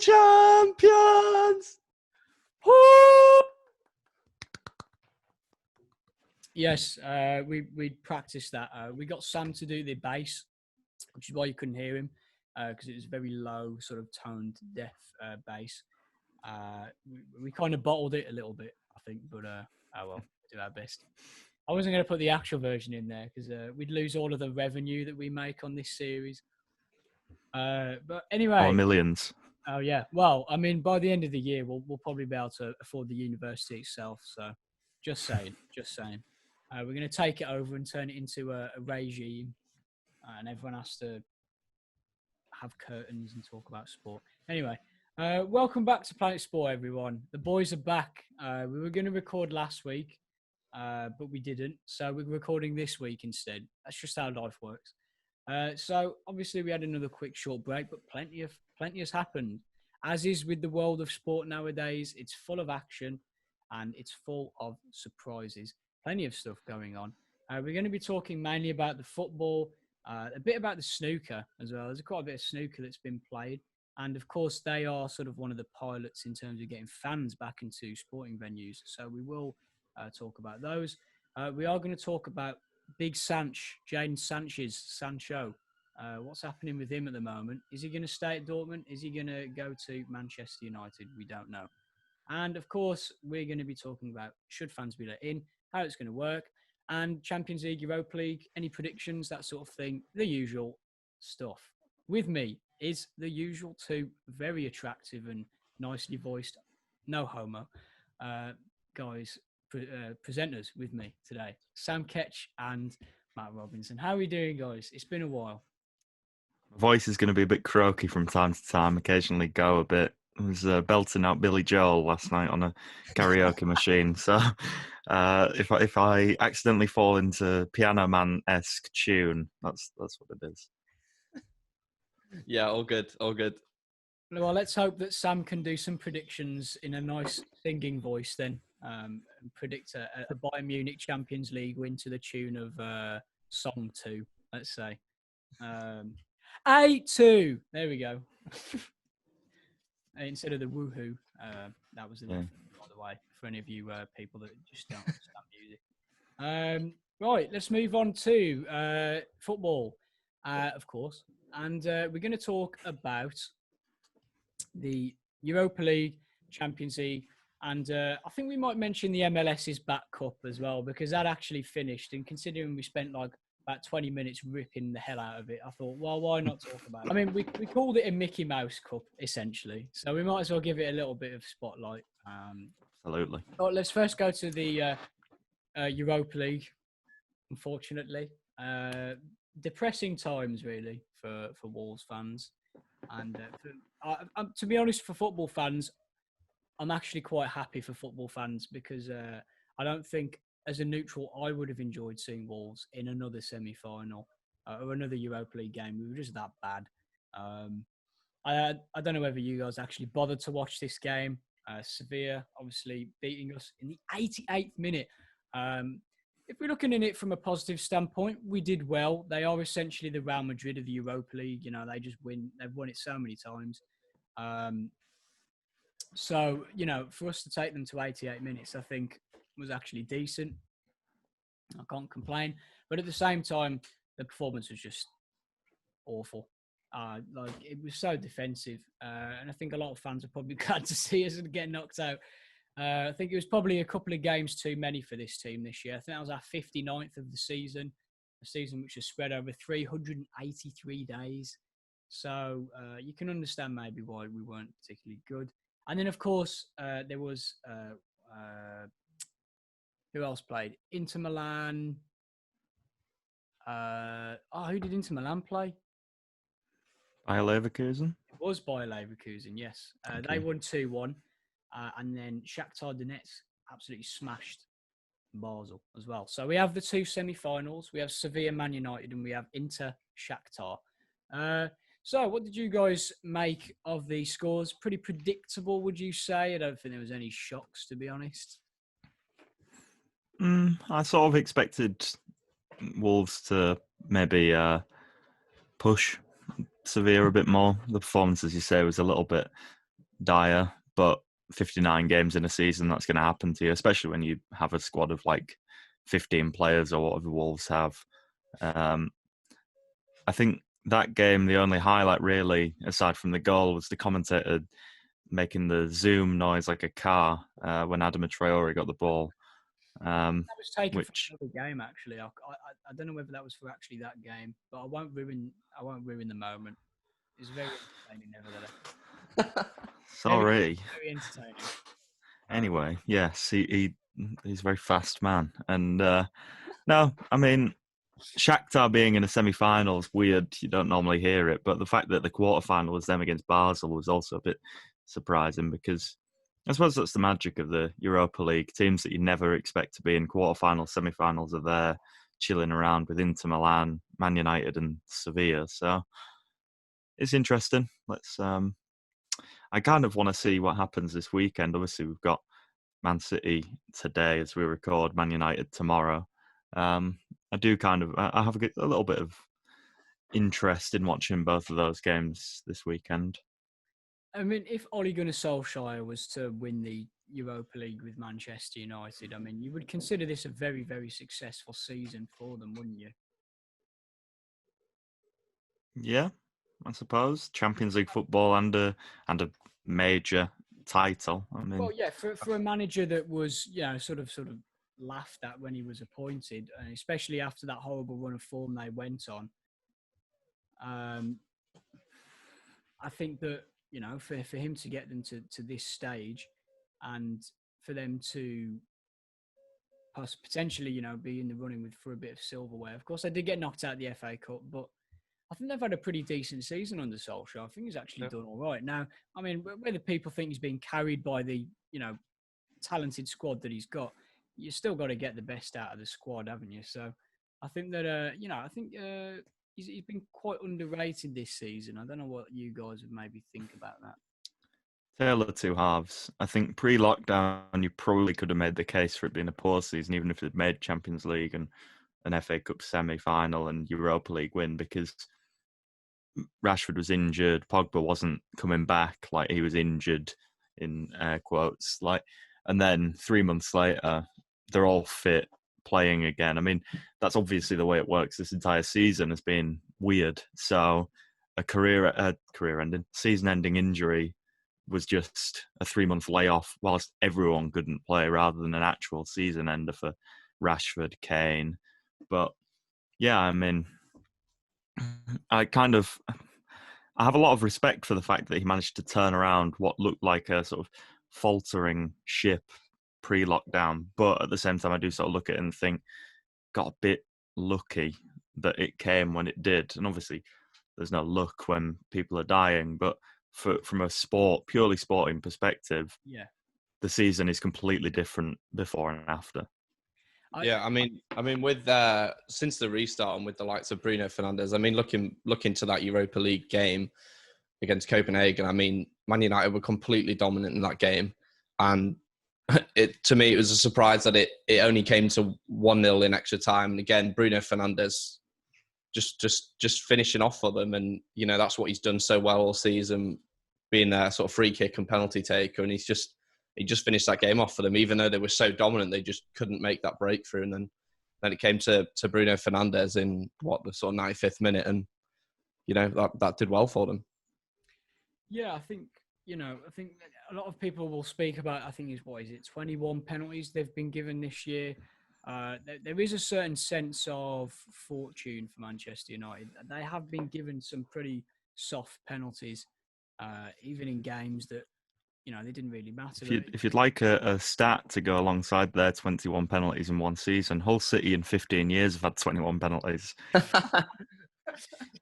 champions! Woo! Yes, we practiced that. We got Sam to do the bass, which is why you couldn't hear him, because it was very low, sort of toned, deaf bass. We kind of bottled it a little bit, I think, but oh well, do our best. I wasn't going to put the actual version in there because we'd lose all of the revenue that we make on this series. But anyway, millions. Oh yeah. Well, I mean, by the end of the year, we'll probably be able to afford the university itself. So, just saying. We're going to take it over and turn it into a regime, and everyone has to have curtains and talk about sport. Anyway, welcome back to Planet Sport, everyone. The boys are back. We were going to record last week, but we didn't. So we're recording this week instead. That's just how life works. So obviously we had another quick short break, but plenty has happened. As is with the world of sport nowadays, it's full of action and it's full of surprises. Plenty of stuff going on. We're going to be talking mainly about the football, a bit about the snooker as well. There's quite a bit of snooker that's been played. And of course, they are sort of one of the pilots in terms of getting fans back into sporting venues. So we will talk about those. We are going to talk about Big Jadon Sancho. What's happening with him at the moment? Is he going to stay at Dortmund? Is he going to go to Manchester United? We don't know. And of course, we're going to be talking about should fans be let in, how it's going to work, and Champions League, Europa League, any predictions, that sort of thing, the usual stuff. With me is the usual two very attractive and nicely voiced, no homo, guys, presenters with me today. Sam Ketch and Matt Robinson. How are we doing, guys? It's been a while. My voice is going to be a bit croaky from time to time, occasionally go a bit. I was belting out Billy Joel last night on a karaoke machine. So if I accidentally fall into Piano Man-esque tune, that's what it is. Yeah, all good. Well, let's hope that Sam can do some predictions in a nice singing voice then, and predict a Bayern Munich Champions League win to the tune of Song 2, let's say. 8-2. There we go. Instead of the woohoo, that was the reference, by the way, for any of you people that just don't understand music. Right, let's move on to football, of course. And we're going to talk about the Europa League, Champions League, and I think we might mention the MLS's back cup as well, because that actually finished. And considering we spent like about 20 minutes ripping the hell out of it, I thought, well, why not talk about it? I mean, we called it a Mickey Mouse Cup, essentially. So we might as well give it a little bit of spotlight. Absolutely. But let's first go to the Europa League, unfortunately. Depressing times, really, for Wolves fans. And to be honest, for football fans, I'm actually quite happy for football fans because I don't think, as a neutral, I would have enjoyed seeing Wolves in another semi-final or another Europa League game. We were just that bad. I don't know whether you guys actually bothered to watch this game. Sevilla obviously beating us in the 88th minute. If we're looking at it from a positive standpoint, we did well. They are essentially the Real Madrid of the Europa League. You know, they just win. They've won it so many times. So, you know, for us to take them to 88 minutes, I think was actually decent. I can't complain. But at the same time, the performance was just awful. Like, it was so defensive. And I think a lot of fans are probably glad to see us get knocked out. I think it was probably a couple of games too many for this team this year. I think that was our 59th of the season, a season which was spread over 383 days. So you can understand maybe why we weren't particularly good. And then, of course, there was who else played? Inter Milan. Who did Inter Milan play? Bayer Leverkusen? It was Bayer Leverkusen, yes. Okay. They won 2-1. And then Shakhtar Donetsk absolutely smashed Basel as well. So we have the two semi-finals. We have Sevilla, Man United, and we have Inter Shakhtar. So what did you guys make of the scores? Pretty predictable, would you say? I don't think there was any shocks, to be honest. I sort of expected Wolves to maybe push Sevilla a bit more. The performance, as you say, was a little bit dire, but 59 games in a season, that's going to happen to you, especially when you have a squad of like 15 players or whatever Wolves have. I think that game, the only highlight really, aside from the goal, was the commentator making the zoom noise like a car when Adama Traore got the ball. That was taken from Which another game, actually. I don't know whether that was for actually that game, but I won't ruin the moment. It's very entertaining, nevertheless. sorry. Very entertaining. Anyway, yes, he's a very fast man, and no, I mean Shakhtar being in a semi-final is weird. You don't normally hear it, but the fact that the quarter-final was them against Basel was also a bit surprising because I suppose that's the magic of the Europa League. Teams that you never expect to be in quarter-finals, semi-finals are there chilling around with Inter Milan, Man United, and Sevilla. So it's interesting. I kind of want to see what happens this weekend. Obviously, we've got Man City today as we record, Man United tomorrow. I do I have a little bit of interest in watching both of those games this weekend. I mean, if Ole Gunnar Solskjaer was to win the Europa League with Manchester United, I mean, you would consider this a very, very successful season for them, wouldn't you? Yeah, I suppose Champions League football and a major title. I mean, Well, yeah, for a manager that was, sort of laughed at when he was appointed, and especially after that horrible run of form they went on. I think that for him to get them to this stage, and for them to potentially be in the running for a bit of silverware. Of course, they did get knocked out of the FA Cup, but I think they've had a pretty decent season under Solskjaer. I think he's actually done all right. Now, I mean, whether people think he's being carried by the talented squad that he's got, you still got to get the best out of the squad, haven't you? So I think that he's been quite underrated this season. I don't know what you guys would maybe think about that. tale of two halves. I think pre-lockdown, you probably could have made the case for it being a poor season, even if it made Champions League and an FA Cup semi-final and Europa League win, because Rashford was injured, Pogba wasn't coming back, like he was injured in air quotes, and then 3 months later, they're all fit, playing again. I mean, that's obviously the way it works. This entire season has been weird. So a career-ending, season-ending injury was just a 3-month layoff whilst everyone couldn't play, rather than an actual season ender for Rashford, Kane. But yeah, I mean, I have a lot of respect for the fact that he managed to turn around what looked like a sort of faltering ship pre-lockdown. But at the same time, I do sort of look at it and think, got a bit lucky that it came when it did. And obviously, there's no luck when people are dying. But from a purely sporting perspective, Yeah. the season is completely different before and after. I mean, with since the restart and with the likes of Bruno Fernandes, I mean, looking to that Europa League game against Copenhagen, I mean, Man United were completely dominant in that game, and to me, it was a surprise that it only came to 1-0 in extra time. And again, Bruno Fernandes just finishing off for them, and that's what he's done so well all season, being their sort of free kick and penalty taker, and he just finished that game off for them, even though they were so dominant, they just couldn't make that breakthrough. And then it came to Bruno Fernandes in the sort of 95th minute, and that did well for them. Yeah, I think a lot of people will speak about. I think 21 penalties they've been given this year. There is a certain sense of fortune for Manchester United. They have been given some pretty soft penalties, even in games that they didn't really matter. If you'd like a stat to go alongside their 21 penalties in one season, Hull City in 15 years have had 21 penalties.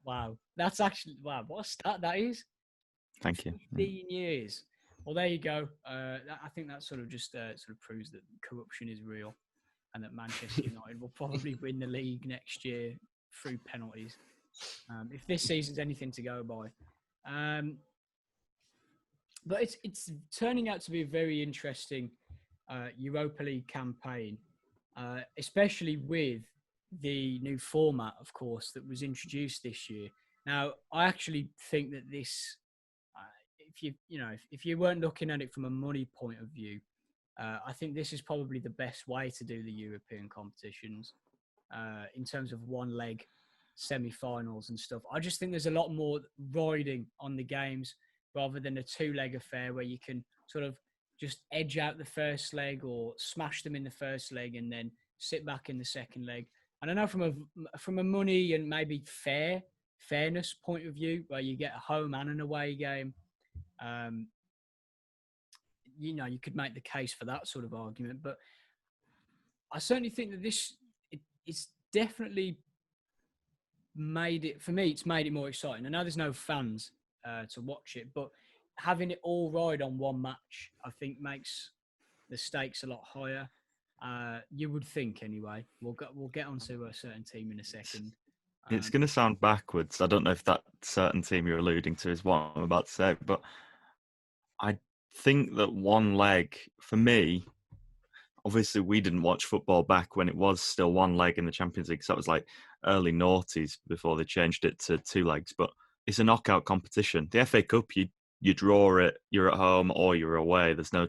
Wow, that's actually what a stat that is. Thank you. 15 years. Well, there you go. I think that sort of proves that corruption is real, and that Manchester United will probably win the league next year through penalties, if this season's anything to go by. But it's turning out to be a very interesting Europa League campaign, especially with the new format, of course, that was introduced this year. Now, I actually think that this if you weren't looking at it from a money point of view, I think this is probably the best way to do the European competitions in terms of one leg semi-finals and stuff. I just think there's a lot more riding on the games rather than a two-leg affair where you can sort of just edge out the first leg or smash them in the first leg and then sit back in the second leg. And I know from a money and maybe fairness point of view, where you get a home and an away game, you could make the case for that sort of argument. But I certainly think that it's definitely made it, for me, it's made it more exciting. I know there's no fans to watch it, but having it all ride on one match, I think makes the stakes a lot higher. You would think, anyway. We'll get onto a certain team in a second. It's going to sound backwards. I don't know if that certain team you're alluding to is what I'm about to say, but I think that one leg, for me, obviously we didn't watch football back when it was still one leg in the Champions League. So that was like early noughties before they changed it to two legs. But it's a knockout competition. The FA Cup, you draw it, you're at home or you're away. There's no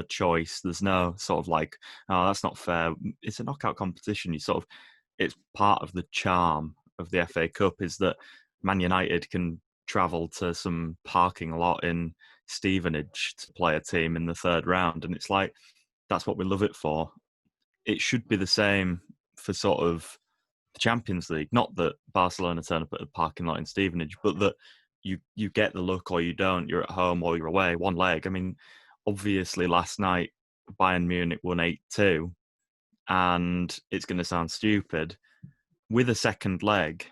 choice. There's no sort of like, oh, that's not fair. It's a knockout competition. It's part of the charm of the FA Cup is that Man United can travel to some parking lot in Stevenage to play a team in the third round. And it's like, that's what we love it for. It should be the same for sort of the Champions League. Not that Barcelona turn up at a parking lot in Stevenage, but that you get the look or you don't. You're at home or you're away. One leg. I mean, obviously last night Bayern Munich won 8-2, and it's going to sound stupid. With a second leg,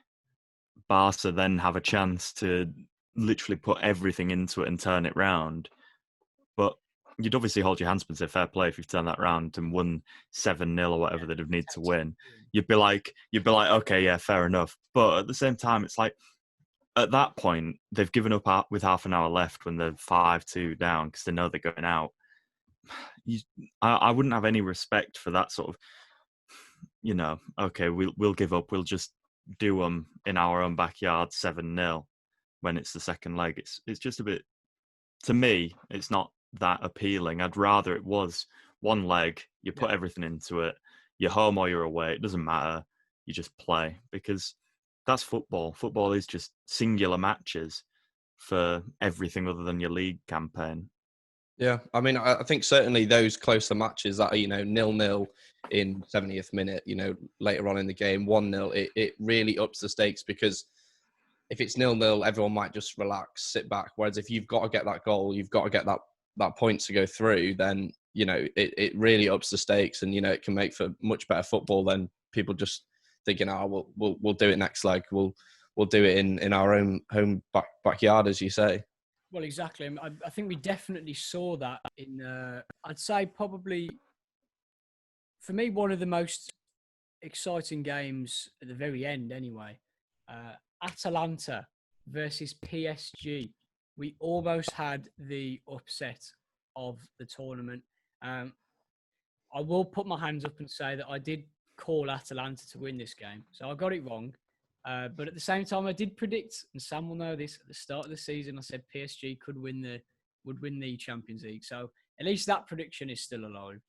Barca then have a chance to literally put everything into it and turn it round. But you'd obviously hold your hands up and say fair play if you've turned that round and won 7-0 or whatever they'd have need to win. You'd be like, okay, yeah, fair enough. But at the same time, it's like at that point they've given up with half an hour left when they're 5-2 down because they know they're going out. I wouldn't have any respect for that sort of, okay, we'll give up. We'll just do them in our own backyard 7-0 when it's the second leg. It's just a bit, to me, it's not that appealing. I'd rather it was one leg, you put everything into it, you're home or you're away, it doesn't matter, you just play, because that's football. Football is just singular matches for everything other than your league campaign. Yeah, I mean, I think certainly those closer matches that are, 0-0 in 70th minute, later on in the game, 1-0, it really ups the stakes, because if it's 0-0, everyone might just relax, sit back. Whereas if you've got to get that goal, you've got to get that point to go through, then, it really ups the stakes, and, it can make for much better football than people just thinking, we'll do it next leg. We'll do it in our own home backyard, as you say. Well, exactly. I think we definitely saw that in, I'd say probably, for me, one of the most exciting games at the very end anyway. Atalanta versus PSG. We almost had the upset of the tournament. I will put my hands up and say that I did call Atalanta to win this game. So I got it wrong. But at the same time, I did predict, and Sam will know this, at the start of the season, I said PSG would win the Champions League. So at least that prediction is still alive.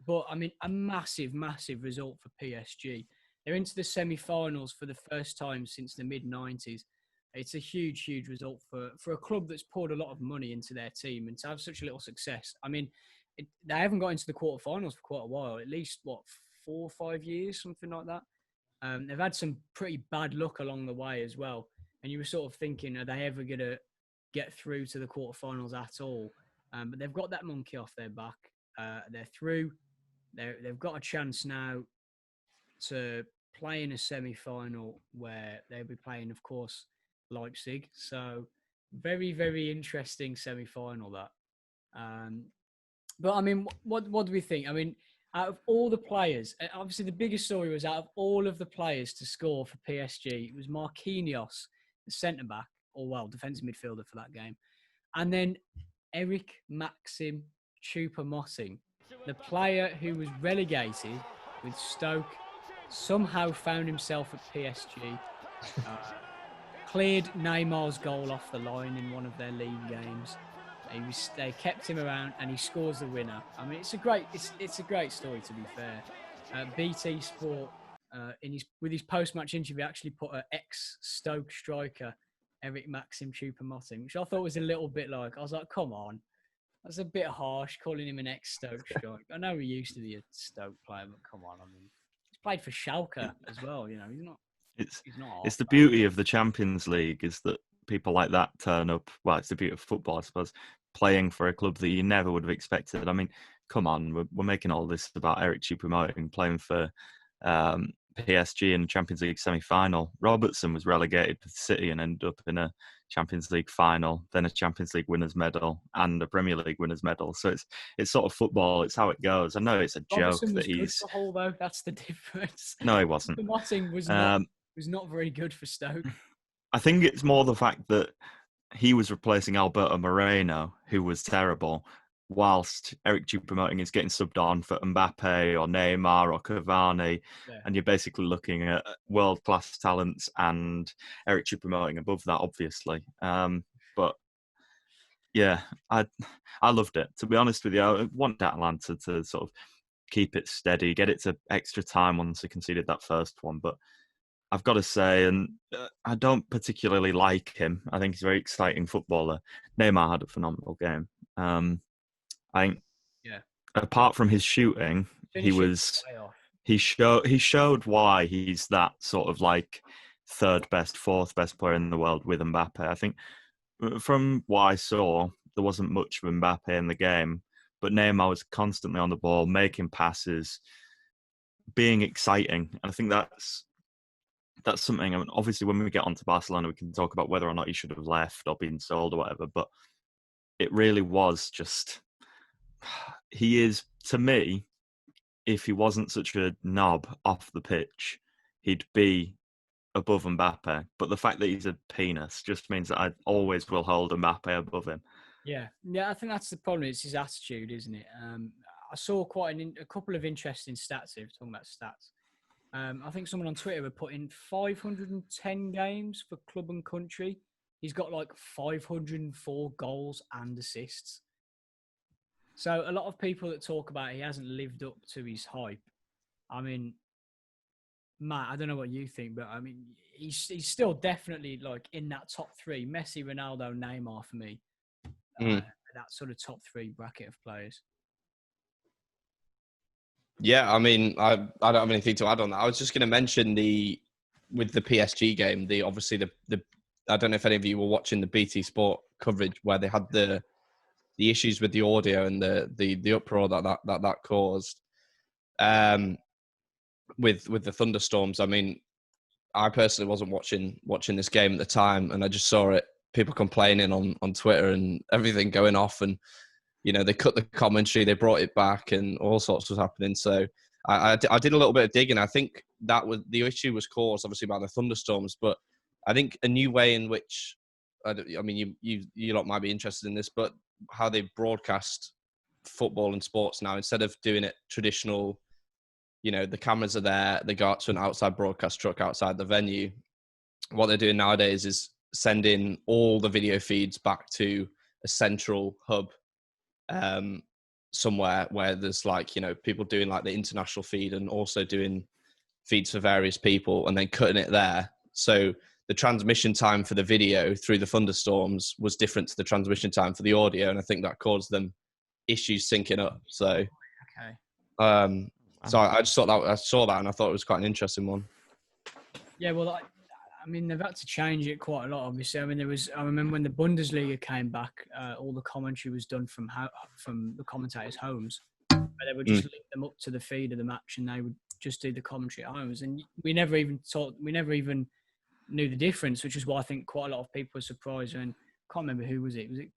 But I mean, a massive, massive result for PSG. They're into the semi-finals for the first time since the mid-90s. It's a huge, huge result for a club that's poured a lot of money into their team, and to have such a little success. I mean, they haven't got into the quarterfinals for quite a while, at least, 4 or 5 years, something like that. They've had some pretty bad luck along the way as well. And you were sort of thinking, are they ever going to get through to the quarterfinals at all? But they've got that monkey off their back. They're through. They've got a chance now to play in a semi-final where they'll be playing, of course, Leipzig. So very, very interesting semi-final that. But I mean, what do we think? I mean, out of all the players, obviously the biggest story was out of all of the players to score for PSG, it was Marquinhos, the centre-back, defensive midfielder for that game. And then Eric Maxim Choupo-Moting, the player who was relegated with Stoke, somehow found himself at PSG. cleared Neymar's goal off the line in one of their league games. They kept him around, and he scores the winner. I mean, it's a great story, to be fair. BT Sport, with his post-match interview, actually put an ex-Stoke striker, Eric Maxim Choupo-Moting, which I thought was a little bit like, I was like, come on, that's a bit harsh calling him an ex-Stoke striker. I know he used to be a Stoke player, but come on, I mean, he's played for Schalke as well. You know, he's not. It's the beauty of the Champions League is that people like that turn up. Well, it's the beauty of football, I suppose, playing for a club that you never would have expected. I mean, come on, we're making all this about Eric Choupo-Moting playing for PSG in the Champions League semi-final. Robertson was relegated to City and ended up in a Champions League final, then a Champions League winners medal and a Premier League winners medal. So it's sort of football. It's how it goes. I know it's a joke that he's. Good for Hull, though. That's the difference. No, he wasn't. Moting was not very good for Stoke. I think it's more the fact that he was replacing Alberto Moreno, who was terrible, whilst Eric Choupo-Moting is getting subbed on for Mbappe or Neymar or Cavani, and you're basically looking at world-class talents and Eric Choupo-Moting above that, obviously. But yeah, I loved it. To be honest with you, I want Atalanta to sort of keep it steady, get it to extra time once they conceded that first one, but I've got to say, and I don't particularly like him. I think he's a very exciting footballer. Neymar had a phenomenal game. I think, apart from his shooting, he showed why he's that sort of like third best, fourth best player in the world with Mbappe. I think from what I saw, there wasn't much of Mbappe in the game, but Neymar was constantly on the ball, making passes, being exciting. And I think that's something. I mean, obviously, when we get onto Barcelona, we can talk about whether or not he should have left or been sold or whatever. But it really was just, he is, to me, if he wasn't such a knob off the pitch, he'd be above Mbappe. But the fact that he's a penis just means that I always will hold Mbappe above him. Yeah, I think that's the problem. It's his attitude, isn't it? I saw quite a couple of interesting stats here, talking about stats. I think someone on Twitter had put in 510 games for club and country. He's got like 504 goals and assists. So a lot of people that talk about he hasn't lived up to his hype. I mean, Matt, I don't know what you think, but I mean, he's still definitely like in that top three. Messi, Ronaldo, Neymar for me. That sort of top three bracket of players. Yeah, I mean, I don't have anything to add on that. I was just going to mention with the PSG game, obviously the I don't know if any of you were watching the BT Sport coverage where they had the issues with the audio and the uproar that caused with the thunderstorms. I mean, I personally wasn't watching this game at the time, and I just saw it, people complaining on Twitter and everything going off, and you know, they cut the commentary, they brought it back, and all sorts was happening. So I did a little bit of digging. I think that was the issue was caused obviously by the thunderstorms, but I think a new way in which, I mean, you lot might be interested in this, but how they broadcast football and sports now, instead of doing it traditional, you know, the cameras are there, they go out to an outside broadcast truck outside the venue. What they're doing nowadays is sending all the video feeds back to a central hub somewhere where there's like, you know, people doing like the international feed and also doing feeds for various people and then cutting it there. So the transmission time for the video through the thunderstorms was different to the transmission time for the audio, and I think that caused them issues syncing up. So, so I just thought I saw that and I thought it was quite an interesting one. Yeah, well, I mean, they've had to change it quite a lot, obviously. I mean, I remember when the Bundesliga came back, all the commentary was done from the commentators' homes. Where they would just link them up to the feed of the match, and they would just do the commentary at homes. And we never even knew the difference, which is why I think quite a lot of people were surprised. And I can't remember who was it. Was it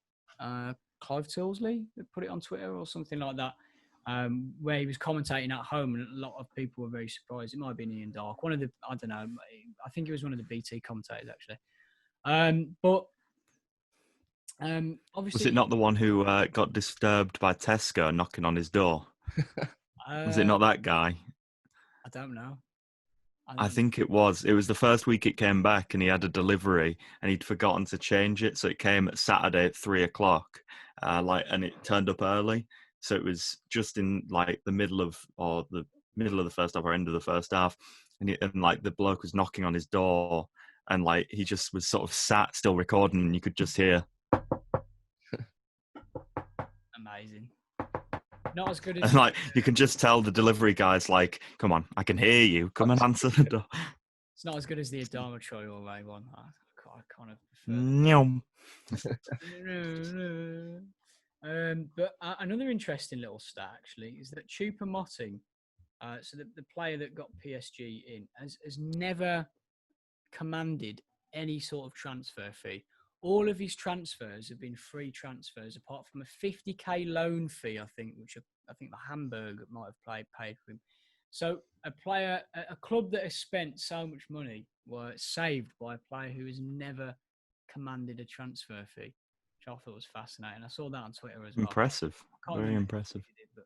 Clive Tilsley that put it on Twitter or something like that? Where he was commentating at home, and a lot of people were very surprised. It might have been Ian Dark, I don't know. I think it was one of the BT commentators actually. But obviously, was it not the one who got disturbed by Tesco knocking on his door? Was it not that guy? I don't know. I think it was the first week it came back, and he had a delivery, and he'd forgotten to change it, so it came at Saturday at 3:00, and it turned up early, so it was just in like the middle of the first half or end of the first half, and like the bloke was knocking on his door, and like he just was sort of sat still recording, and you could just hear. Amazing. Not as good as. And like you can just tell the delivery guy's like, "Come on, I can hear you. Come and answer the door." It's not as good as the Adama Troy away one. I kind of prefer. No. But another interesting little stat actually is that Choupo-Moting, so the player that got PSG in, has never commanded any sort of transfer fee. All of his transfers have been free transfers, apart from a 50k loan fee, I think, which I think the Hamburg might have paid for him. So a club that has spent so much money were saved by a player who has never commanded a transfer fee, which I thought was fascinating. I saw that on Twitter as well. Impressive, very impressive. But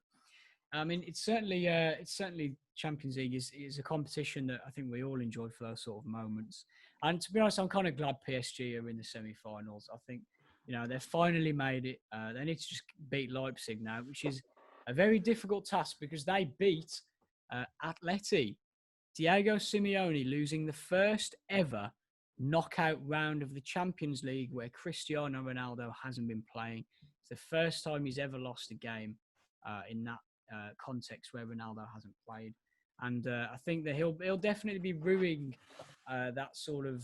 I mean, it's certainly Champions League is a competition that I think we all enjoy for those sort of moments. And to be honest, I'm kind of glad PSG are in the semi-finals. I think, they've finally made it. They need to just beat Leipzig now, which is a very difficult task because they beat Atleti. Diego Simeone losing the first ever knockout round of the Champions League where Cristiano Ronaldo hasn't been playing. It's the first time he's ever lost a game in that context where Ronaldo hasn't played. And I think that he'll definitely be ruining that sort of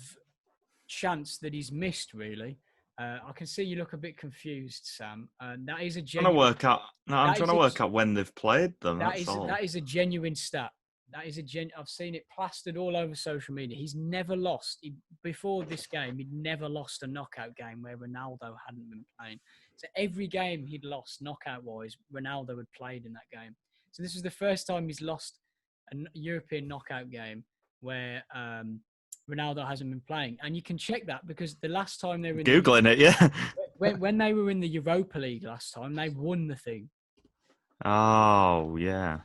chance that he's missed, really. I can see you look a bit confused, Sam. That is a genuine. I'm trying to work out when they've played them. That is a genuine stat. I've seen it plastered all over social media. He's never lost. Before this game, he'd never lost a knockout game where Ronaldo hadn't been playing. So every game he'd lost knockout-wise, Ronaldo had played in that game. So this was the first time he's lost a European knockout game where Ronaldo hasn't been playing. And you can check that because the last time they were Googling it, yeah. when they were in the Europa League last time, they won the thing. Oh, yeah.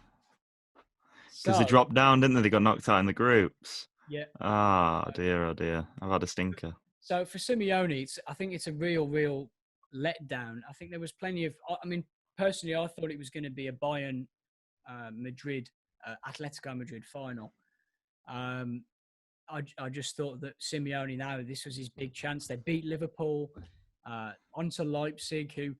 Because they dropped down, didn't they? They got knocked out in the groups. Yeah. Oh, dear. I've had a stinker. So for Simeone, I think it's a real letdown. I think there was plenty of... I mean, personally, I thought it was going to be a Bayern Madrid, Atletico Madrid final. I just thought that Simeone now, this was his big chance. They beat Liverpool, onto Leipzig, who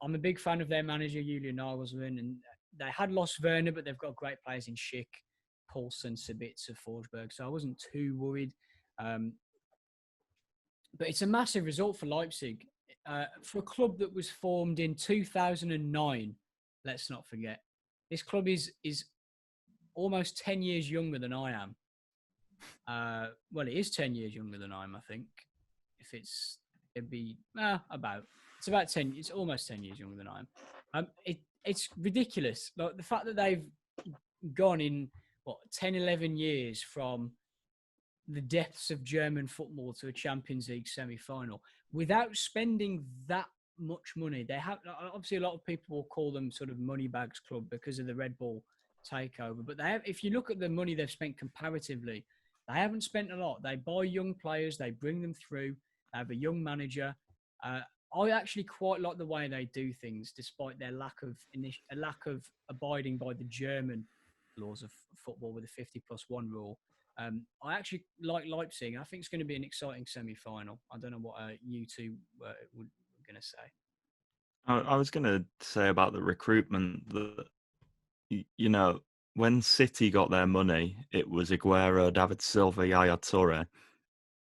I'm a big fan of their manager, Julian Nagelsmann, and they had lost Werner, but they've got great players in Schick, Poulsen, Sabitzer, Forsberg, so I wasn't too worried. But it's a massive result for Leipzig. For a club that was formed in 2009, let's not forget. This club is almost 10 years younger than I am. Well, it is 10 years younger than I am, I think. It's about 10. It's almost 10 years younger than I am. It's ridiculous. Like the fact that they've gone in 10, 11 years from the depths of German football to a Champions League semi-final without spending that much money. They have, obviously, a lot of people will call them sort of money bags club because of the Red Bull takeover. But if you look at the money they've spent comparatively, they haven't spent a lot. They buy young players, they bring them through. They have a young manager. I actually quite like the way they do things, despite their lack of abiding by the German laws of football with the 50+1 rule. I actually like Leipzig. I think it's going to be an exciting semi-final. I don't know what you two were going to say. I was going to say about the recruitment that, when City got their money, it was Aguero, David Silva, Yaya Toure.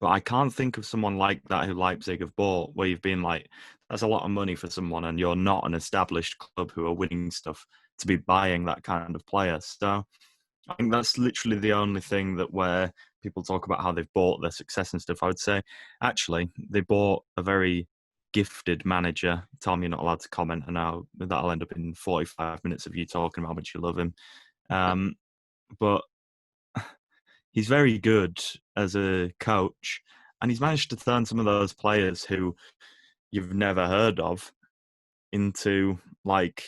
But I can't think of someone like that who Leipzig have bought, where you've been like, that's a lot of money for someone and you're not an established club who are winning stuff to be buying that kind of player. So I think that's literally the only thing that where people talk about how they've bought their success and stuff. I would say, actually, they bought a very gifted manager. Tom, you're not allowed to comment, and now that'll end up in 45 minutes of you talking about how much you love him. But he's very good as a coach, and he's managed to turn some of those players who you've never heard of into like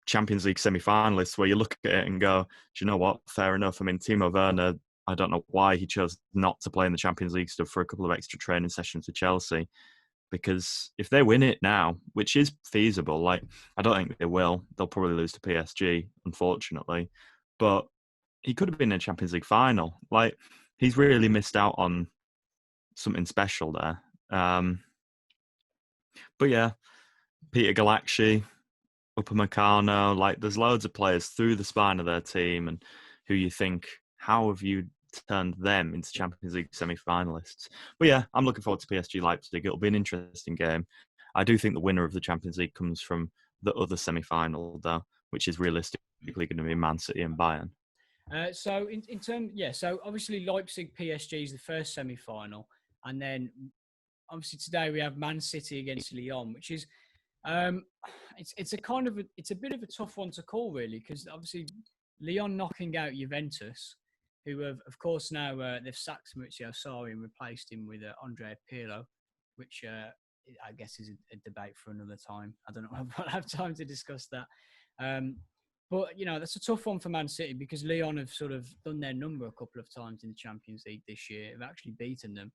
Champions League semi-finalists, where you look at it and go, do you know what? Fair enough. I mean, Timo Werner I don't know why he chose not to play in the Champions League stuff for a couple of extra training sessions with Chelsea. Because if they win it now, which is feasible, like I don't think they will, they'll probably lose to PSG, unfortunately. But he could have been in a Champions League final. Like he's really missed out on something special there. But yeah, Peter Galacci, Upamecano, like there's loads of players through the spine of their team and who you think, how have you turned them into Champions League semi-finalists? But yeah, I'm looking forward to PSG Leipzig. It'll be an interesting game. I do think the winner of the Champions League comes from the other semi-final, though, which is realistically going to be Man City and Bayern. So in terms, so obviously Leipzig PSG is the first semi-final, and then obviously today we have Man City against Lyon, which is it's a bit of a tough one to call really, because obviously Lyon knocking out Juventus, who have of course now they've sacked Maurizio Sarri and replaced him with Andrea Pirlo, which I guess is a debate for another time. I don't know if I'll have time to discuss that. But, you know, that's a tough one for Man City because Lyon have sort of done their number a couple of times in the Champions League this year. Have actually beaten them.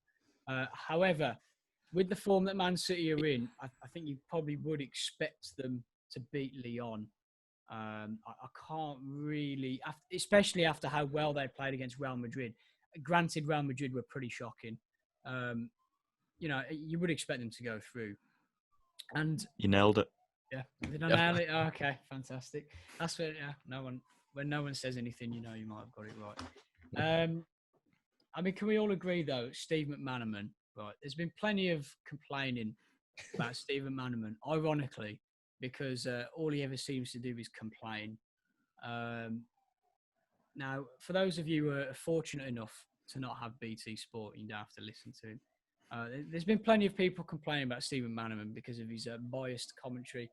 However, with the form that Man City are in, I think you probably would expect them to beat Lyon. I can't really, especially after how well they played against Real Madrid. Granted, Real Madrid were pretty shocking. You know, you would expect them to go through. And you nailed it. Yeah, did I nail it? Oh, okay, fantastic. That's when when no one says anything, you know you might have got it right. I mean, can we all agree though, Steve McManaman? Right, there's been plenty of complaining about Steve McManaman, ironically, because all he ever seems to do is complain. Now, for those of you who are fortunate enough to not have BT Sport, you don't have to listen to him. There's been plenty of people complaining about Stephen Manaman because of his biased commentary.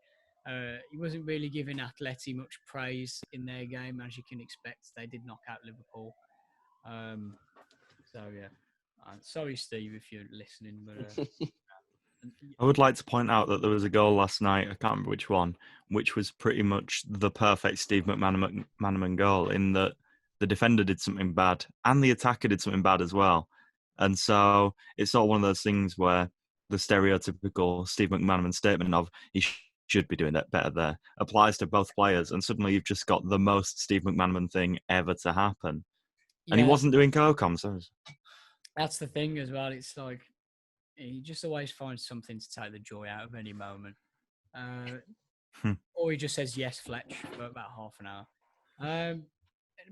He wasn't really giving Atleti much praise in their game, as you can expect. They did knock out Liverpool. So, yeah. Sorry, Steve, if you're listening. But I would like to point out that there was a goal last night, I can't remember which one, which was pretty much the perfect Steve McManaman goal in that the defender did something bad and the attacker did something bad as well. And so it's sort of one of those things where the stereotypical Steve McManaman statement of he should be doing that better there applies to both players. And suddenly you've just got the most Steve McManaman thing ever to happen. And he wasn't doing co-com, so... That's the thing as well. It's like he just always finds something to take the joy out of any moment. Or he just says, yes, Fletch, for about half an hour.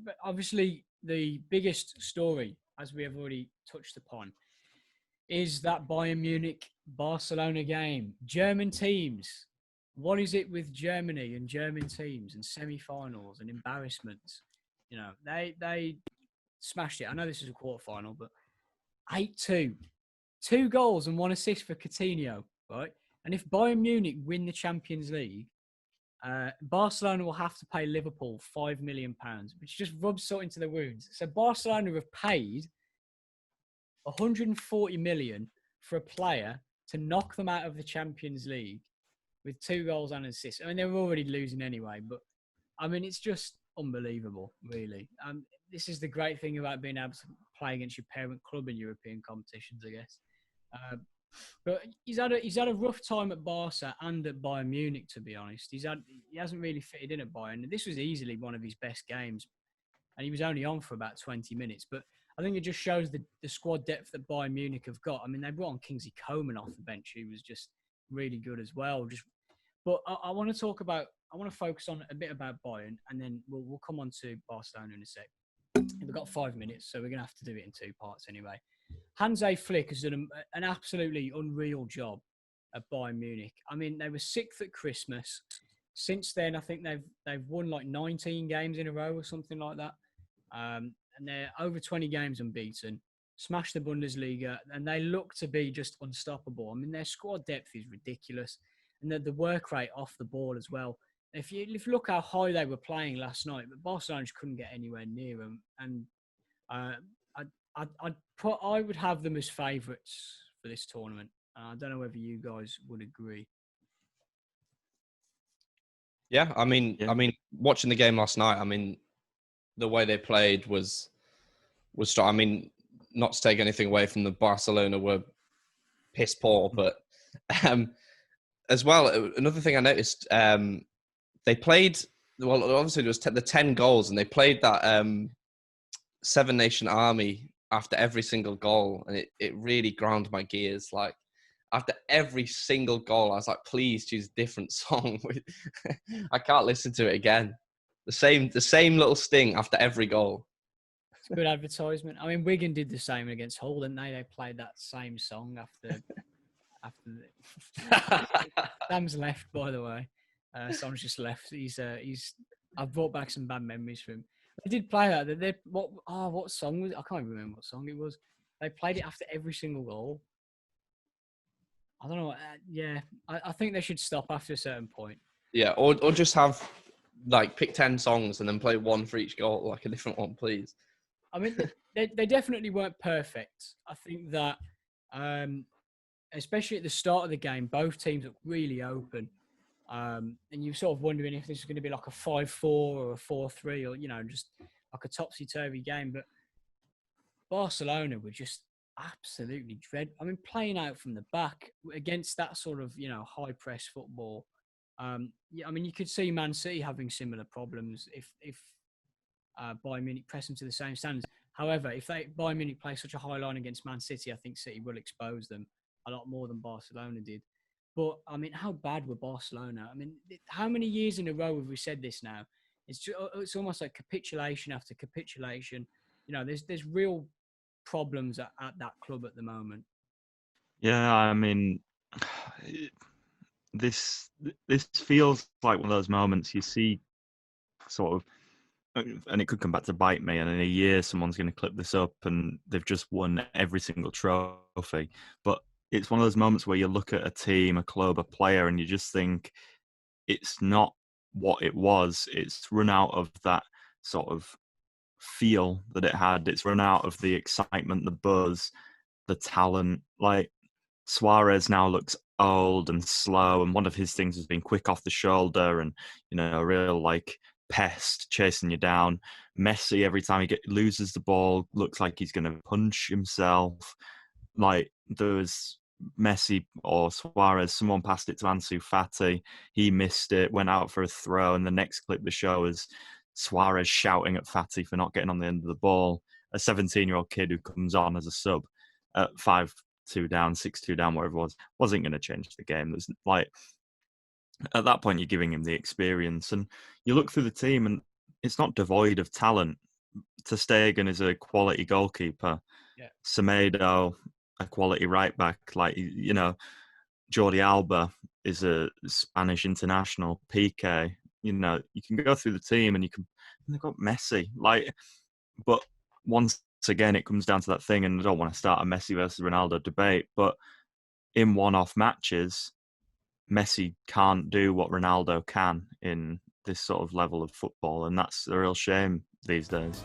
But obviously, the biggest story, as we have already touched upon, is that Bayern Munich-Barcelona game. German teams. What is it with Germany and German teams and semi-finals and embarrassments? You know, they smashed it. I know this is a quarterfinal, but 8-2. 2 goals and 1 assist for Coutinho, right? And if Bayern Munich win the Champions League, Barcelona will have to pay Liverpool £5 million, which just rubs salt into the wounds. So Barcelona have paid 140 million for a player to knock them out of the Champions League with 2 goals and an assist. I mean, they were already losing anyway, but I mean, it's just unbelievable, really. This is the great thing about being able to play against your parent club in European competitions, I guess. But he's had a rough time at Barca and at Bayern Munich, to be honest. He hasn't really fitted in at Bayern. This was easily one of his best games, and he was only on for about 20 minutes. But I think it just shows the squad depth that Bayern Munich have got. I mean, they brought on Kingsley Coman off the bench, who was just really good as well. But I want to focus on a bit about Bayern, and then we'll come on to Barcelona in a sec. We've got 5 minutes, so we're going to have to do it in 2 parts anyway. Hansi Flick has done an absolutely unreal job at Bayern Munich. I mean, they were 6th at Christmas. Since then, I think they've won like 19 games in a row or something like that. And they're over 20 games unbeaten, smashed the Bundesliga, and they look to be just unstoppable. I mean, their squad depth is ridiculous, and the work rate off the ball as well. If you look how high they were playing last night, but Barcelona just couldn't get anywhere near them. And I would have them as favourites for this tournament. I don't know whether you guys would agree. Yeah, I mean, watching the game last night, I mean, the way they played was was strong. I mean, not to take anything away from the Barcelona were piss poor, but as well, another thing I noticed, they played, well, obviously there was the 10 goals, and they played that Seven Nation Army after every single goal, and it really ground my gears. Like, after every single goal, I was like, please choose a different song. I can't listen to it again. The same little sting after every goal. It's good advertisement. I mean, Wigan did the same against Hull, didn't they? They played that same song after Sam's left, by the way. Sam's just left. I've brought back some bad memories for him. They did play that. What song was it? I can't even remember what song it was. They played it after every single goal. I don't know. Yeah, I think they should stop after a certain point. Yeah, or just have, like, pick 10 songs and then play one for each goal, like a different one, please. I mean, they definitely weren't perfect. I think that, especially at the start of the game, both teams looked really open. And you're sort of wondering if this is going to be like a 5-4 or a 4-3 or, just like a topsy-turvy game. But Barcelona were just absolutely dreadful. I mean, playing out from the back against that sort of, high-press football. Yeah, I mean, you could see Man City having similar problems if Bayern Munich press them to the same standards. However, if Bayern Munich play such a high line against Man City, I think City will expose them a lot more than Barcelona did. But, I mean, how bad were Barcelona? I mean, how many years in a row have we said this now? It's almost like capitulation after capitulation. There's real problems at that club at the moment. Yeah, I mean, this feels like one of those moments you see sort of, and it could come back to bite me, and in a year someone's going to clip this up and they've just won every single trophy. But it's one of those moments where you look at a team, a club, a player, and you just think it's not what it was. It's run out of that sort of feel that it had. It's run out of the excitement, the buzz, the talent. Like, Suarez now looks old and slow, and one of his things has been quick off the shoulder and, a real, like, pest chasing you down. Messi, every time he loses the ball, looks like he's going to punch himself. Like, there was Messi or Suarez, someone passed it to Ansu Fati. He missed it, went out for a throw, and the next clip the show is Suarez shouting at Fati for not getting on the end of the ball. A 17-year-old kid who comes on as a sub at 5-2 down, 6-2 down, whatever it was, wasn't going to change the game. There's, like, at that point, you're giving him the experience. And you look through the team, and it's not devoid of talent. Ter Stegen is a quality goalkeeper. Yeah. Semedo, a quality right back. Like, Jordi Alba is a Spanish international. Piqué, you can go through the team and they've got Messi. Like, but once again, it comes down to that thing, and I don't want to start a Messi versus Ronaldo debate, but in one-off matches, Messi can't do what Ronaldo can in this sort of level of football, and that's a real shame these days.